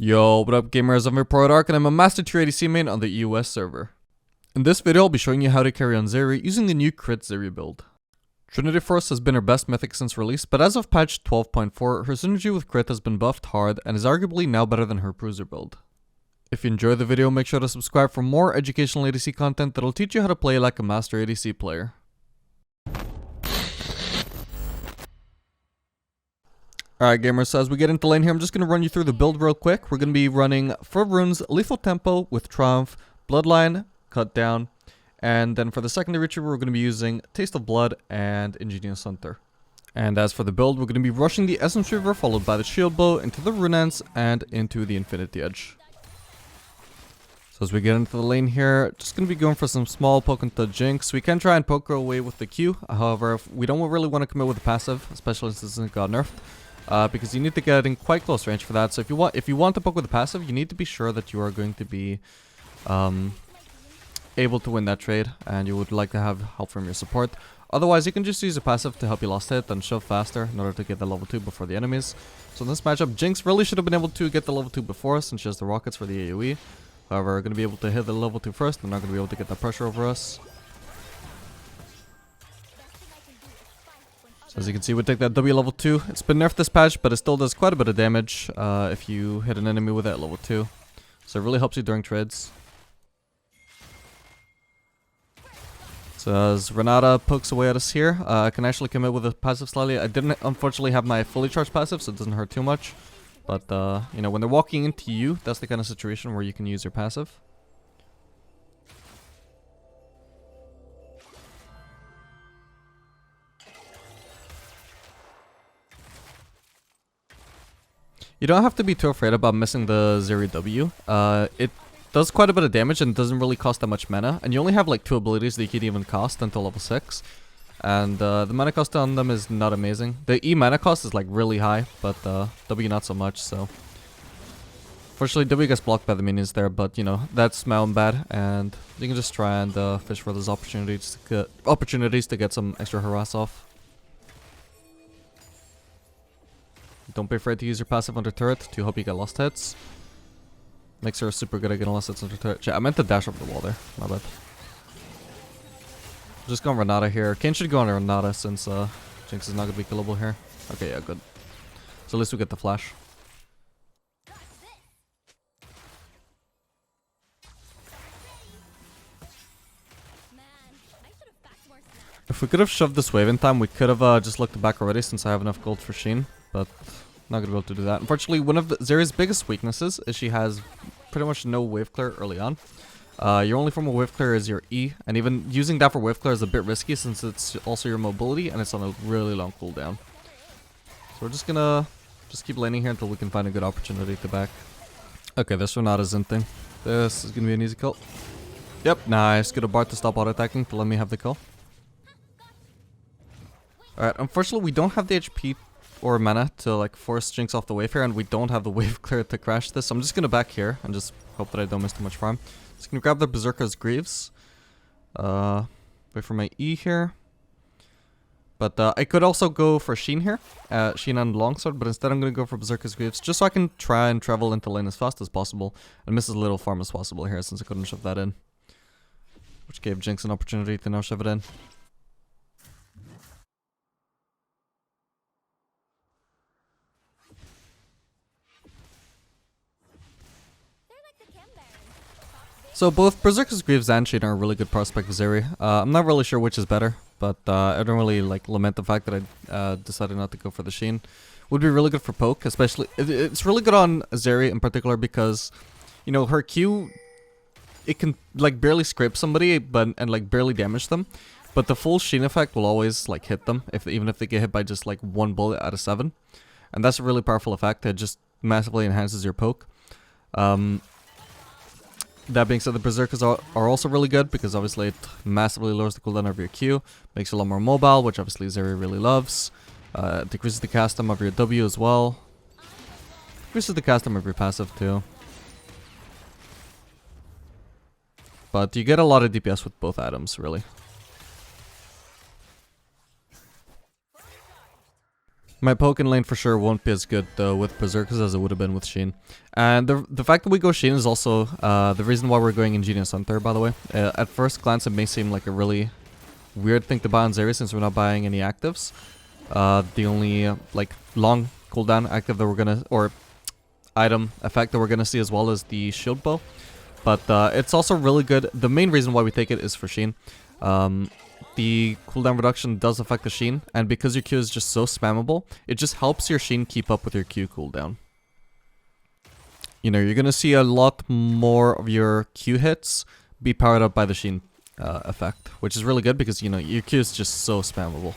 Yo, what up gamers, I'm Ark and I'm a Master Tier ADC main on the US server. In this video I'll be showing you how to carry on Zeri using the new Crit Zeri build. Trinity Force has been her best mythic since release, but as of patch 12.4, her synergy with Crit has been buffed hard and is arguably now better than her bruiser build. If you enjoyed the video, make sure to subscribe for more educational ADC content that'll teach you how to play like a Master ADC player. Alright gamers, so as we get into lane here, I'm just going to run you through the build real quick. We're going to be running 4 runes, Lethal Tempo with Triumph, Bloodline, Cut Down, and then for the secondary retriever we're going to be using Taste of Blood and Ingenious Hunter. And as for the build, we're going to be rushing the Essence Reaver followed by the Shield Bow into the Runeance and into the Infinity Edge. So as we get into the lane here, just going to be going for some small poke into Jinx. We can try and poke her away with the Q, however if we don't really want to commit with the passive, especially since it got nerfed. Because you need to get in quite close range for that. So if you want to poke with the passive, you need to be sure that you are going to be able to win that trade, and you would like to have help from your support. Otherwise, you can just use a passive to help you last hit and shove faster in order to get the level 2 before the enemies. So in this matchup, Jinx really should have been able to get the level 2 before since she has the rockets for the AoE. However, we're going to be able to hit the level 2 first. They're not going to be able to get that pressure over us. So as you can see, we take that W level 2. It's been nerfed this patch, but it still does quite a bit of damage if you hit an enemy with it at level 2. So it really helps you during trades. So as Renata pokes away at us here, I can actually commit with a passive slightly. I didn't unfortunately have my fully charged passive, so it doesn't hurt too much. But, you know, when they're walking into you, that's the kind of situation where you can use your passive. You don't have to be too afraid about missing the Zeri W. It does quite a bit of damage and doesn't really cost that much mana. And you only have like 2 abilities that you can even cost until level 6. And the mana cost on them is not amazing. The E mana cost is like really high, but W not so much, so... Fortunately, W gets blocked by the minions there, but you know, that's my own bad. And you can just try and fish for those opportunities to get some extra harass off. Don't be afraid to use your passive under turret to help you get lost hits. Makes her super good at getting lost hits under turret. I meant to dash over the wall there. My bad. Just go on Renata here. Kane should go on Renata since Jinx is not going to be killable here. Okay, yeah, good. So at least we get the flash. If we could have shoved this wave in time, we could have just looked back already since I have enough gold for Sheen. But not gonna be able to do that. Unfortunately, one of Zeri's biggest weaknesses is she has pretty much no wave clear early on. Your only form of wave clear is your E, and even using that for wave clear is a bit risky since it's also your mobility and it's on a really long cooldown. So we're just gonna keep laning here until we can find a good opportunity to back. Okay, this Renata's in thing. This is gonna be an easy kill. Yep, nice. Get a Bard to stop auto attacking to let me have the kill. Alright, unfortunately we don't have the HP or mana to like force Jinx off the wave here, and we don't have the wave clear to crash this, so I'm just gonna back here and just hope that I don't miss too much farm. Just gonna grab the Berserker's Greaves. Wait for my E here. But I could also go for Sheen here, Sheen and Longsword, but instead I'm gonna go for Berserker's Greaves just so I can try and travel into lane as fast as possible and miss as little farm as possible here since I couldn't shove that in. Which gave Jinx an opportunity to now shove it in. So both Berserker's Greaves and Sheen are a really good prospect for Zeri. I'm not really sure which is better, but I don't really like lament the fact that I decided not to go for the Sheen. Would be really good for poke, especially it's really good on Zeri in particular because, you know, her Q, it can like barely scrape somebody and like barely damage them, but the full Sheen effect will always like hit them even if they get hit by just like 1 bullet out of 7, and that's a really powerful effect that just massively enhances your poke. That being said, the Berserkers are also really good because obviously it massively lowers the cooldown of your Q, makes you a lot more mobile, which obviously Zeri really loves. Decreases the cast time of your W as well. Decreases the cast time of your passive too. But you get a lot of DPS with both items, really. My poke in lane for sure won't be as good though with Berserkers as it would have been with Sheen. And the fact that we go Sheen is also the reason why we're going Ingenious Hunter, by the way. At first glance it may seem like a really weird thing to buy on Zeri since we're not buying any actives. The only like long cooldown active that we're gonna, or item effect that we're gonna see as well as the shield bow. But it's also really good. The main reason why we take it is for Sheen. The cooldown reduction does affect the Sheen, and because your Q is just so spammable, it just helps your Sheen keep up with your Q cooldown. You know, you're gonna see a lot more of your Q hits be powered up by the Sheen effect, which is really good because, you know, your Q is just so spammable.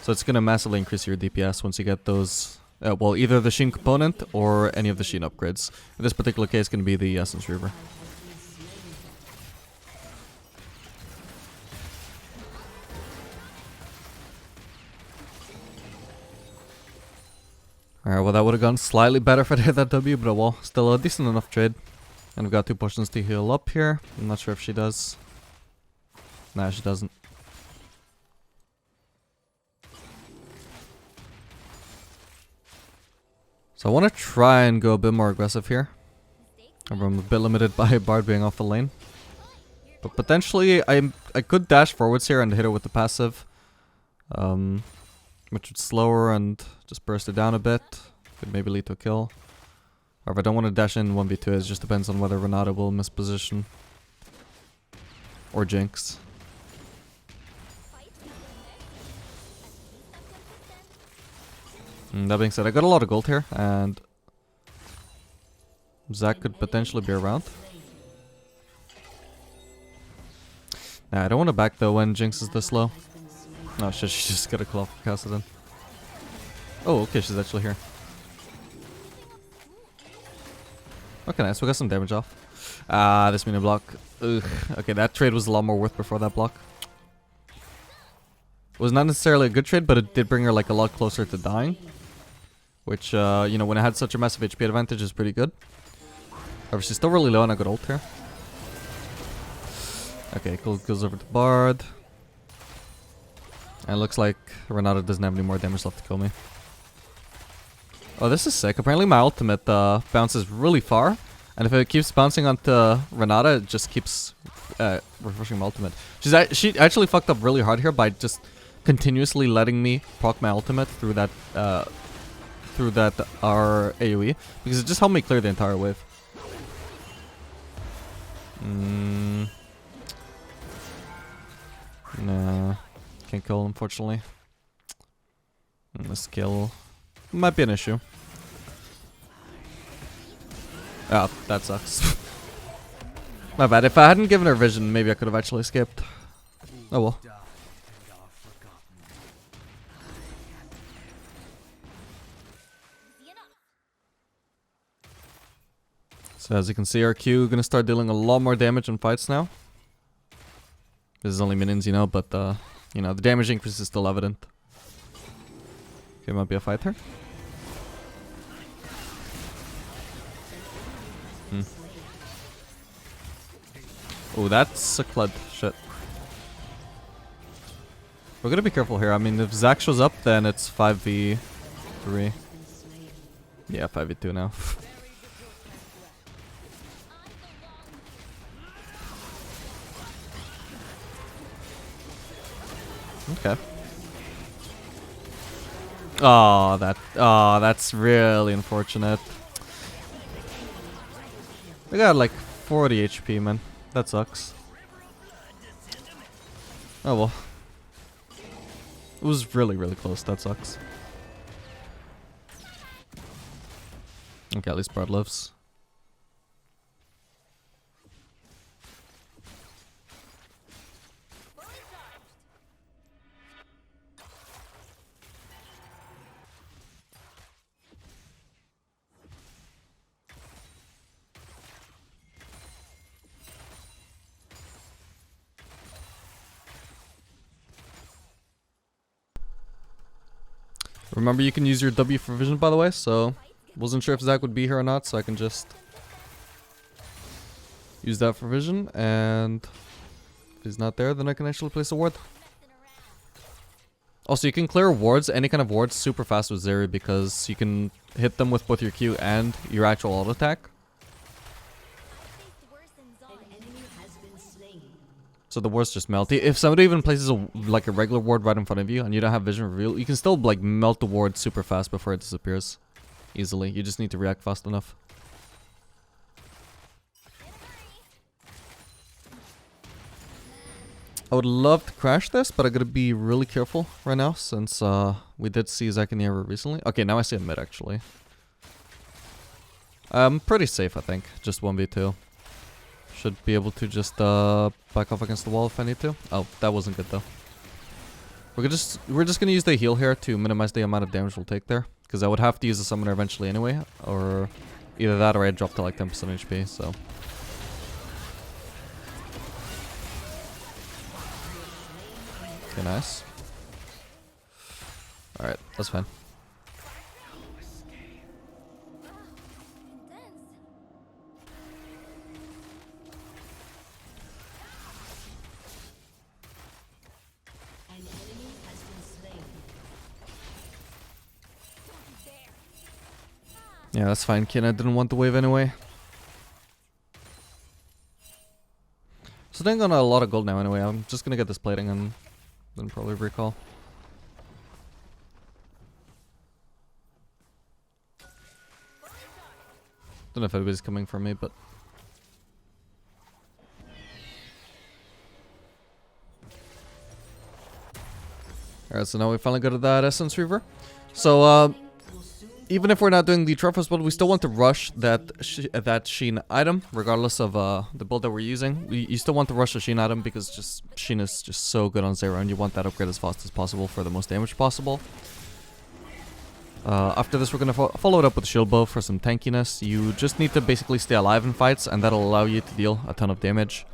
So it's gonna massively increase your DPS once you get those, well, either the Sheen component or any of the Sheen upgrades. In this particular case, it's gonna be the Essence Reaver. Alright, well that would have gone slightly better if I did that W, but well, still a decent enough trade. And we've got 2 potions to heal up here. I'm not sure if she does. Nah, she doesn't. So I want to try and go a bit more aggressive here. I'm a bit limited by Bard being off the lane. But potentially I could dash forwards here and hit her with the passive. Which would slow her and just burst it down a bit. Could maybe lead to a kill. However, I don't want to dash in 1v2. It just depends on whether Renata will miss position. Or Jinx. That being said, I got a lot of gold here. And Zac could potentially be around. Nah, I don't want to back though when Jinx is this low. Oh shit, she just got a claw for Kassadin. Oh, okay, she's actually here. Okay, nice, we got some damage off. Ah, this minion block. Ugh. Okay, that trade was a lot more worth before that block. It was not necessarily a good trade, but it did bring her like a lot closer to dying. Which, you know, when it had such a massive HP advantage is pretty good. However, she's still really low and I got ult here. Okay, cool, goes over to Bard. And it looks like Renata doesn't have any more damage left to kill me. Oh, this is sick. Apparently my ultimate bounces really far. And if it keeps bouncing onto Renata, it just keeps refreshing my ultimate. She actually fucked up really hard here by just continuously letting me proc my ultimate through that our AoE. Because it just helped me clear the entire wave. Nah. Can't kill, unfortunately. This kill might be an issue. Oh, that sucks. My bad. If I hadn't given her vision, maybe I could have actually escaped. Oh well. So as you can see, our Q gonna start dealing a lot more damage in fights now. This is only minions, you know, but you know, the damage increase is still evident. Okay, might be a fight here. Oh, that's a Clud. Shit. We're gonna be careful here. I mean, if Zac shows up, then it's 5v3. Yeah, 5v2 now. Okay. Oh, that's really unfortunate. We got like 40 HP, man. That sucks. Oh well. It was really, really close. That sucks. Okay, at least Bard lives. Remember, you can use your W for vision, by the way, so wasn't sure if Zac would be here or not, so I can just use that for vision, and if he's not there, then I can actually place a ward. Also, you can clear wards, any kind of wards, super fast with Zeri because you can hit them with both your Q and your actual auto attack. So the wards just melt. If somebody even places like a regular ward right in front of you and you don't have vision reveal, you can still like melt the ward super fast before it disappears. Easily. You just need to react fast enough. I would love to crash this, but I gotta be really careful right now since we did see Zek in the area recently. Okay, now I see a mid actually. I'm pretty safe, I think. Just 1v2. Should be able to just back off against the wall if I need to. Oh, that wasn't good though. We're just gonna use the heal here to minimize the amount of damage we'll take there, because I would have to use the summoner eventually anyway, or either that or I'd drop to like 10% HP. So. Okay, nice. Alright, that's fine. Yeah, that's fine, kid. I didn't want the wave anyway. Sitting on a lot of gold now anyway. I'm just gonna get this plating and then probably recall. Don't know if anybody's coming from me, but... Alright, so now we finally go to that Essence Reaver. So, even if we're not doing the Truffles build, we still want to rush that Sheen item, regardless of the build that we're using. You still want to rush the Sheen item because Sheen is just so good on Zeri, and you want that upgrade as fast as possible for the most damage possible. After this, we're going to follow it up with Shield Bow for some tankiness. You just need to basically stay alive in fights, and that'll allow you to deal a ton of damage.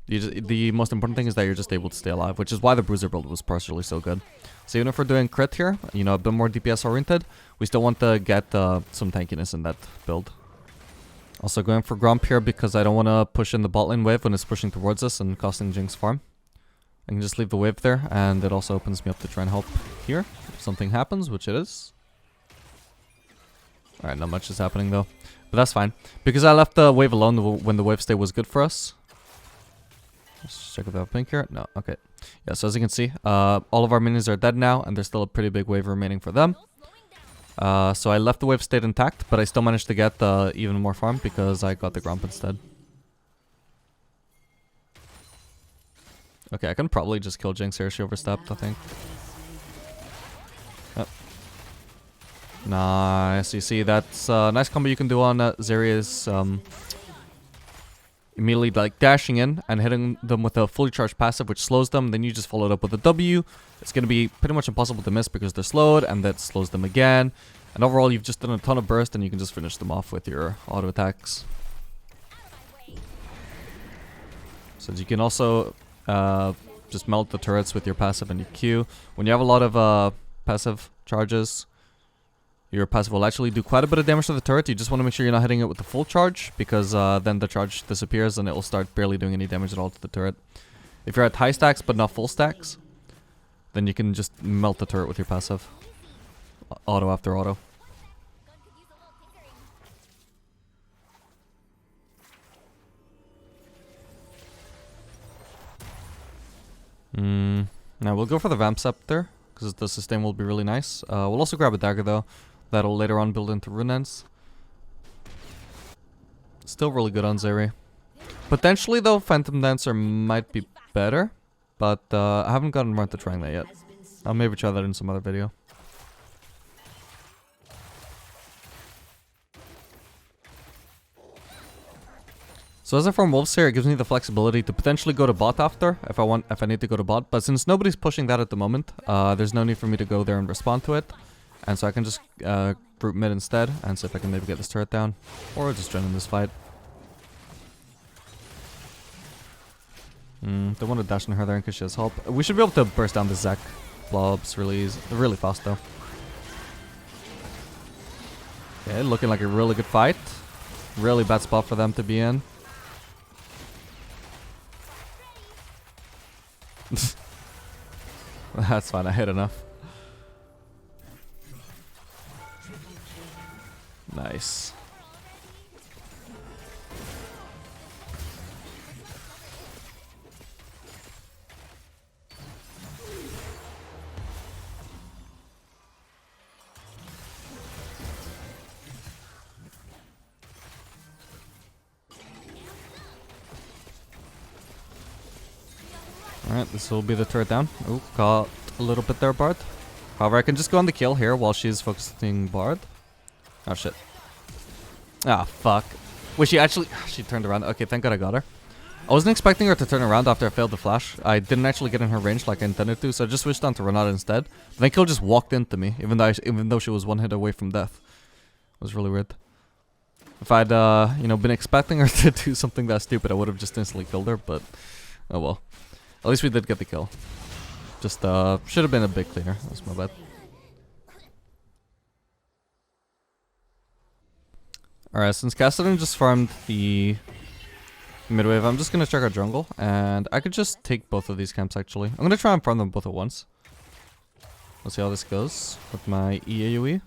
The most important thing is that you're just able to stay alive, which is why the Bruiser build was partially so good. So even if we're doing crit here, you know, a bit more DPS oriented, we still want to get some tankiness in that build. Also going for Gromp here because I don't want to push in the bot lane wave when it's pushing towards us and costing Jinx farm. I can just leave the wave there, and it also opens me up to try and help here if something happens, which it is. Alright, not much is happening though, but that's fine. Because I left the wave alone when the wave stay was good for us. Let's check if I have pink here. No, okay. Yeah, so as you can see, all of our minions are dead now, and there's still a pretty big wave remaining for them. So I left the wave state intact, but I still managed to get even more farm because I got the Gromp instead. Okay, I can probably just kill Jinx here. She overstepped, I think. Yep. Nice. You see, that's a nice combo you can do on Zeri is immediately like dashing in and hitting them with a fully charged passive, which slows them. Then you just follow it up with a W. It's going to be pretty much impossible to miss because they're slowed, and that slows them again. And overall, you've just done a ton of burst, and you can just finish them off with your auto attacks. So you can also just melt the turrets with your passive and your Q. When you have a lot of passive charges, your passive will actually do quite a bit of damage to the turret. You just want to make sure you're not hitting it with the full charge, because then the charge disappears and it will start barely doing any damage at all to the turret. If you're at high stacks but not full stacks, then you can just melt the turret with your passive. Auto after auto. Now we'll go for the Vamp Scepter, because the sustain will be really nice. We'll also grab a dagger though. That'll later on build into Rune Ends. Still really good on Zeri. Potentially though, Phantom Dancer might be better, but I haven't gotten around to trying that yet. I'll maybe try that in some other video. So as I farm wolves here, it gives me the flexibility to potentially go to bot after if I need to go to bot. But since nobody's pushing that at the moment, there's no need for me to go there and respond to it. And so I can just group mid instead and see if I can maybe get this turret down, or just join in this fight. Don't want to dash on her there because she has help. We should be able to burst down the Zek blobs really fast though. Okay, looking like a really good fight. Really bad spot for them to be in. That's fine, I hit enough. Nice. Alright, this will be the turret down. Oh, got a little bit there, Bard. However, I can just go on the kill here while she's focusing Bard. Oh, shit. Ah, fuck. Wait, she turned around. Okay, thank God I got her. I wasn't expecting her to turn around after I failed the flash. I didn't actually get in her range like I intended to, so I just switched on to Renata instead. Then Kill just walked into me, even though she was one hit away from death. It was really weird. If I'd, you know, been expecting her to do something that stupid, I would have just instantly killed her, but oh well. At least we did get the kill. Just, should have been a bit cleaner. That's my bad. Alright, since Cassidy just farmed the midwave, I'm just gonna check our jungle. And I could just take both of these camps, actually. I'm gonna try and farm them both at once. Let's see how this goes with my EAUE.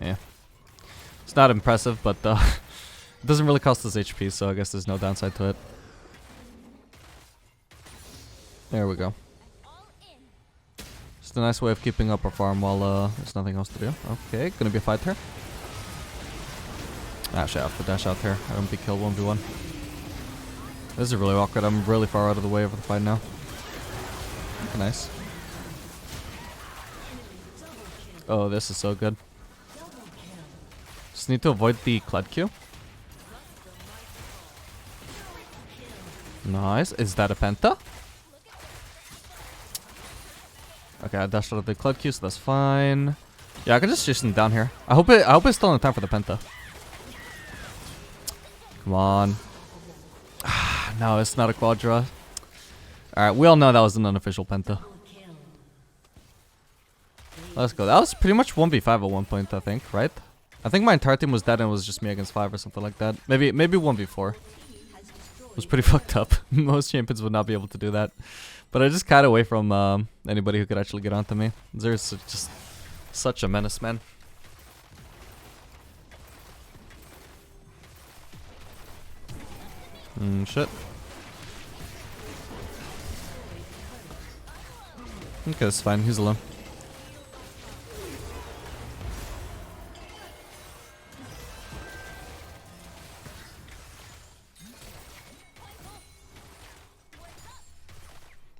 Yeah. It's not impressive, but, it doesn't really cost us HP, so I guess there's no downside to it. There we go. Just a nice way of keeping up our farm while there's nothing else to do. Okay, gonna be a fight here. Actually, I have to dash out here. I don't be killed 1v1. This is really awkward. I'm really far out of the way of the fight now. Okay, nice. Oh, this is so good. Just need to avoid the Kled Q. Nice. Is that a penta? Okay, I dashed out of the Kled Q, so that's fine. Yeah, I can just chase him down here. I hope it's still in time for the penta. Come on. No, it's not a quadra. Alright, we all know that was an unofficial penta. Let's go. That was pretty much 1v5 at one point, I think, right? I think my entire team was dead and it was just me against 5 or something like that. Maybe 1v4. It was pretty fucked up. Most champions would not be able to do that. But I just cut away from anybody who could actually get onto me. Zeri's just such a menace, man. Shit. Okay, that's fine. He's alone.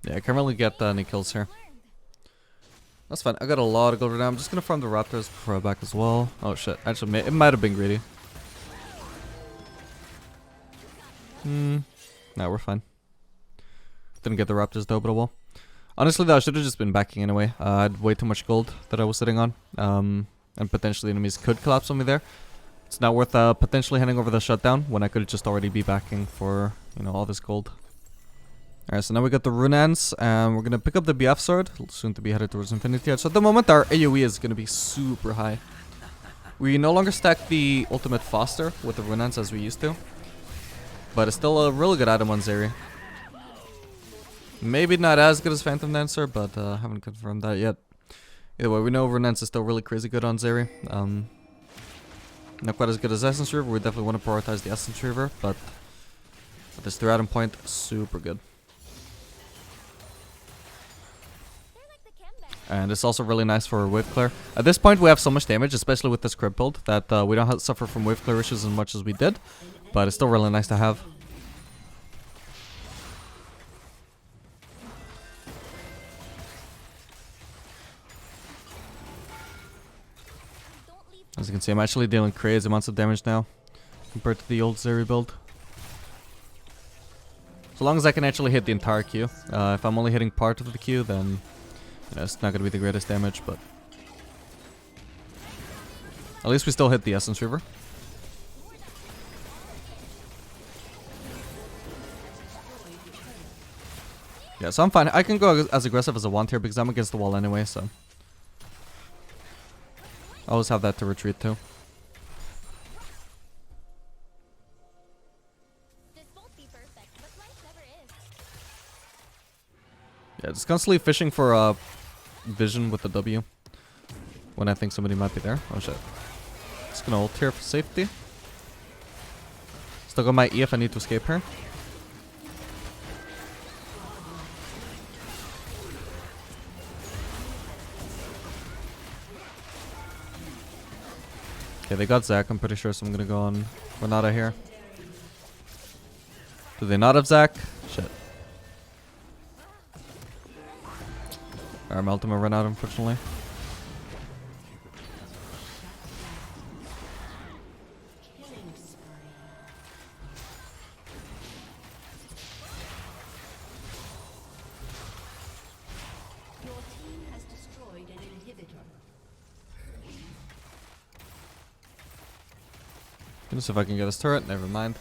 Yeah, I can't really get any kills here. That's fine. I got a lot of gold right now. I'm just gonna farm the raptors before I back as well. Oh shit. Actually, it might have been greedy. No, we're fine. Didn't get the raptors though, but oh well. Honestly though, I should have just been backing anyway. I had way too much gold that I was sitting on. And potentially enemies could collapse on me there. It's not worth potentially handing over the shutdown when I could just already be backing for, you know, all this gold. Alright, so now we got the Runeans, and we're gonna pick up the BF sword, soon to be headed towards Infinity Edge. So at the moment, our AoE is gonna be super high. We no longer stack the ultimate faster with the Runeans as we used to, but it's still a really good item on Zeri. Maybe not as good as Phantom Dancer, but haven't confirmed that yet. Either way, we know Runeans is still really crazy good on Zeri. Not quite as good as Essence Reaver. We definitely want to prioritize the Essence Reaver, but at this 3 item point, super good. And it's also really nice for wave clear. At this point we have so much damage, especially with this crit build, that we don't have to suffer from wave clear issues as much as we did. But it's still really nice to have. As you can see, I'm actually dealing crazy amounts of damage now compared to the old Zeri build. So long as I can actually hit the entire Q. If I'm only hitting part of the Q, then you know, it's not going to be the greatest damage, but at least we still hit the Essence Reaver. Yeah, so I'm fine. I can go as aggressive as I want here because I'm against the wall anyway, so I always have that to retreat to. Yeah, just constantly fishing for vision with the W when I think somebody might be there. Oh shit. Just gonna ult here for safety. Still got my E if I need to escape her. Okay, they got Zac, I'm pretty sure, so I'm gonna go on Renata here. Do they not have Zac? Shit. Alright, my ultimate ran out, unfortunately. Gonna see if I can get his turret, never mind.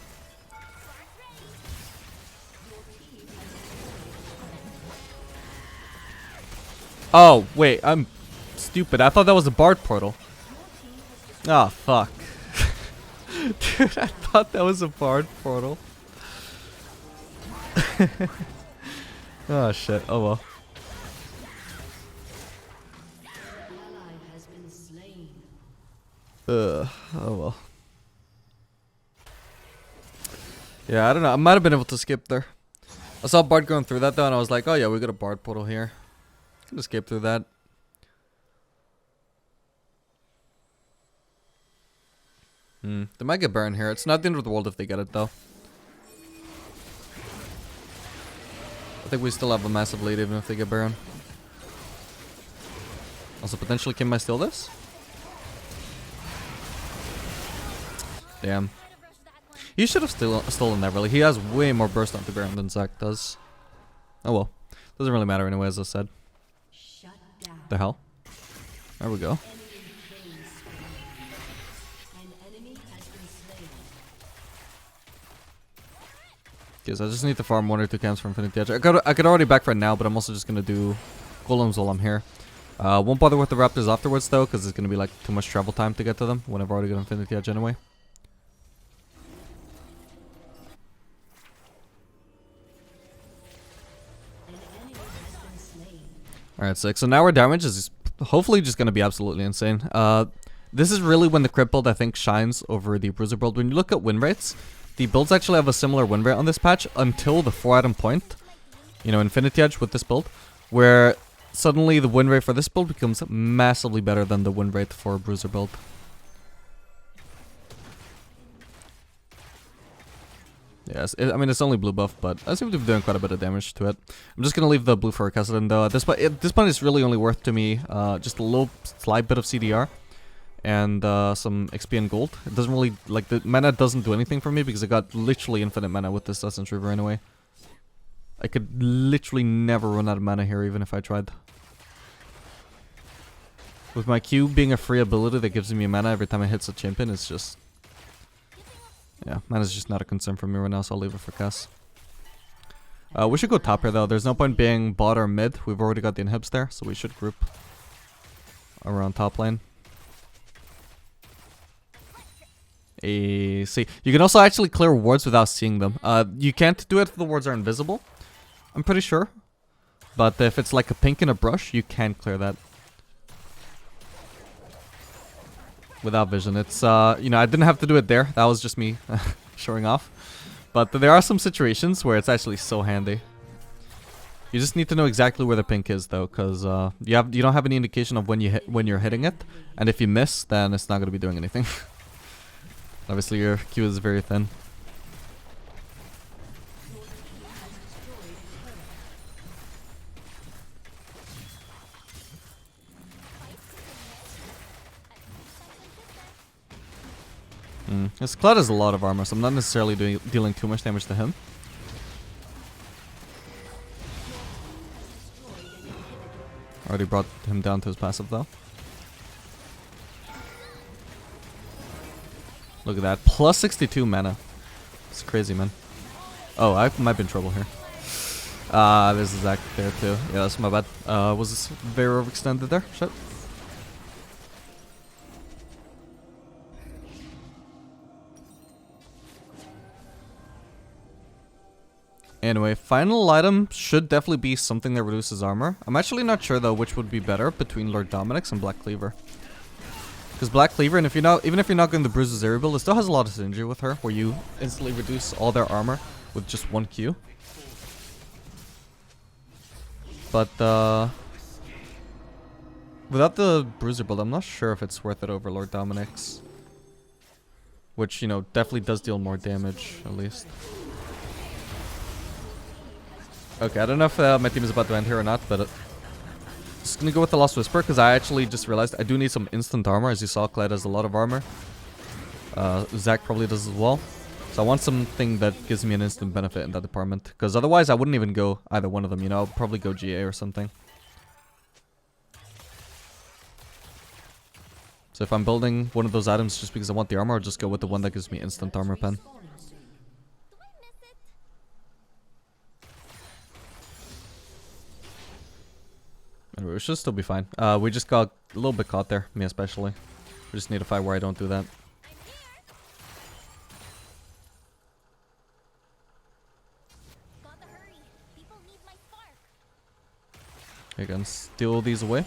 Oh, wait, I'm stupid. I thought that was a Bard portal. Oh, fuck. Dude, I thought that was a Bard portal. Oh, shit. Oh, well. Oh, well. Yeah, I don't know. I might have been able to skip there. I saw Bard going through that, though, and I was like, oh, yeah, we got a Bard portal here. Can escape through that. They might get Baron here. It's not the end of the world if they get it, though. I think we still have a massive lead even if they get Baron. Also, potentially, Kim might steal this? Damn. He should have stolen that, really. He has way more burst onto Baron than Zac does. Oh well. Doesn't really matter anyway, as I said. The hell? There we go. Okay, so I just need to farm 1 or 2 camps for Infinity Edge. I could already back right now, but I'm also just gonna do golems while I'm here. Won't bother with the raptors afterwards though, because it's gonna be like too much travel time to get to them when I've already got Infinity Edge anyway. Alright, 6. So now our damage is hopefully just going to be absolutely insane. This is really when the crit build, I think, shines over the bruiser build. When you look at win rates, the builds actually have a similar win rate on this patch until the 4-item point. You know, Infinity Edge with this build, where suddenly the win rate for this build becomes massively better than the win rate for a bruiser build. Yes, I mean, it's only blue buff, but I seem to be doing quite a bit of damage to it. I'm just going to leave the blue for a Kassadin, though. At this point, it's really only worth to me just a little slight bit of CDR and some XP and gold. It doesn't really, like, the mana doesn't do anything for me because I got literally infinite mana with this Essence River anyway. I could literally never run out of mana here, even if I tried. With my Q being a free ability that gives me mana every time it hits a champion, it's just... yeah, mana's just not a concern for me right now, so I'll leave it for Cass. We should go top here, though. There's no point being bot or mid. We've already got the inhibs there, so we should group around top lane. See, you can also actually clear wards without seeing them. You can't do it if the wards are invisible, I'm pretty sure. But if it's like a pink in a brush, you can clear that. Without vision. It's, you know, I didn't have to do it there. That was just me showing off. But there are some situations where it's actually so handy. You just need to know exactly where the pink is, though, because you don't have any indication of when you're hitting it, and if you miss, then it's not going to be doing anything. Obviously, your Q is very thin. This Cloud has a lot of armor, so I'm not necessarily dealing too much damage to him. Already brought him down to his passive, though. Look at that. Plus 62 mana. It's crazy, man. Oh, I might be in trouble here. There's a Zac there, too. Yeah, that's my bad. Was this very overextended there? Shit. Anyway, final item should definitely be something that reduces armor. I'm actually not sure, though, which would be better between Lord Dominic's and Black Cleaver. Because Black Cleaver, and even if you're not going the Bruiser Zeri build, it still has a lot of synergy with her, where you instantly reduce all their armor with just one Q. But without the Bruiser build, I'm not sure if it's worth it over Lord Dominic's. Which, you know, definitely does deal more damage, at least. Okay, I don't know if my team is about to end here or not, but just gonna go with the Lost Whisper, because I actually just realized I do need some instant armor. As you saw, Clyde has a lot of armor. Zach probably does as well. So I want something that gives me an instant benefit in that department. Because otherwise I wouldn't even go either one of them, you know. I'll probably go GA or something. So if I'm building one of those items just because I want the armor, I'll just go with the one that gives me instant armor pen. Anyway, we should still be fine. We just got a little bit caught there, me especially. We just need to fight where I don't do that. You can steal these away.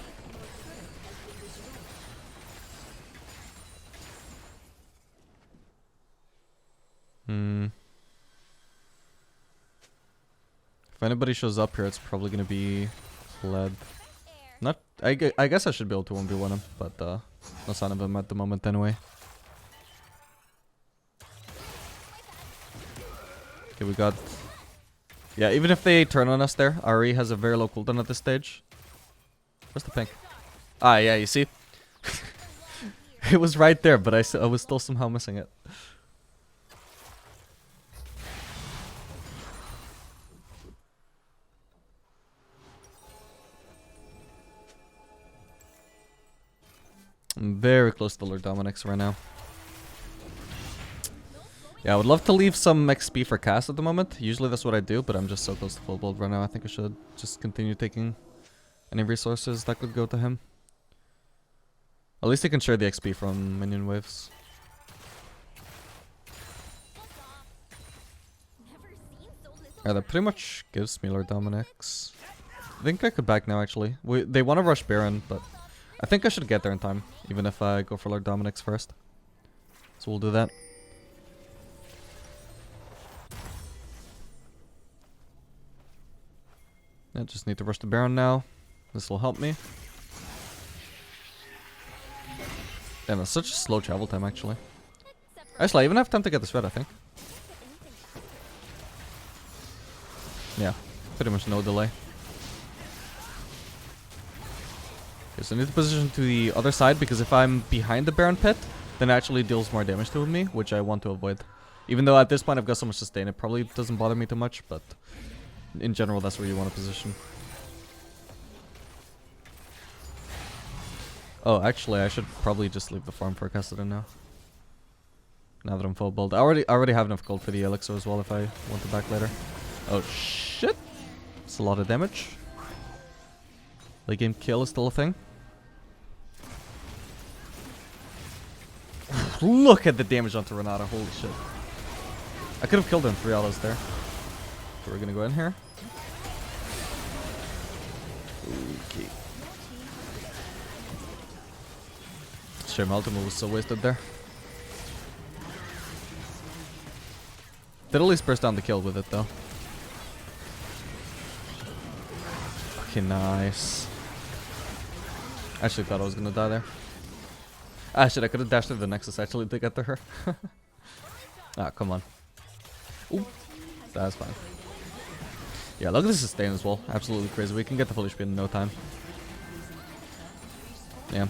If anybody shows up here, it's probably gonna be Led. Not, I guess I should be able to 1v1 him, but no sign of him at the moment anyway. Okay, we got... Yeah, even if they turn on us there, RE has a very low cooldown at this stage. Where's the pink? Ah, yeah, you see? It was right there, but I was still somehow missing it. I'm very close to Lord Dominic's right now. Yeah, I would love to leave some XP for cast at the moment. Usually that's what I do, but I'm just so close to full build right now. I think I should just continue taking any resources that could go to him. At least he can share the XP from minion waves. Yeah, that pretty much gives me Lord Dominic's. I think I could back now, actually. They want to rush Baron, but I think I should get there in time, even if I go for Lord Dominic's first. So we'll do that. I just need to rush the Baron now. This will help me. Damn, it's such a slow travel time, actually. Actually, I even have time to get this red, I think. Yeah, pretty much no delay. Okay, so I need to position to the other side, because if I'm behind the Baron pit, then it actually deals more damage to me, which I want to avoid. Even though at this point I've got so much sustain, it probably doesn't bother me too much, but in general that's where you want to position. Oh, actually I should probably just leave the farm for Kassadin now. Now that I'm full build. I already have enough gold for the elixir as well if I want to back later. Oh shit! It's a lot of damage. Late game kill is still a thing. Look at the damage onto Renata, holy shit. I could have killed him 3 autos there. So we're gonna go in here. Okay. Shame ultimate was so wasted there. Did at least burst down the kill with it though. Okay, nice. Actually thought I was gonna die there. Ah shit, I could have dashed to the Nexus actually to get to her. Ah, come on. Ooh, that's fine. Yeah, look at the sustain as well. Absolutely crazy. We can get the full HP in no time. Yeah.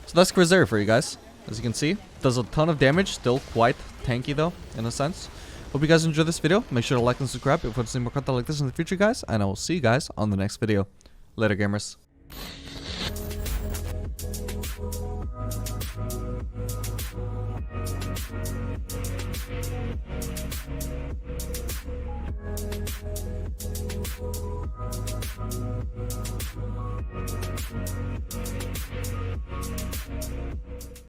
So that's Crit Zeri for you guys. As you can see, does a ton of damage. Still quite tanky though, in a sense. Hope you guys enjoyed this video. Make sure to like and subscribe if you want to see more content like this in the future, guys. And I will see you guys on the next video. Later, gamers.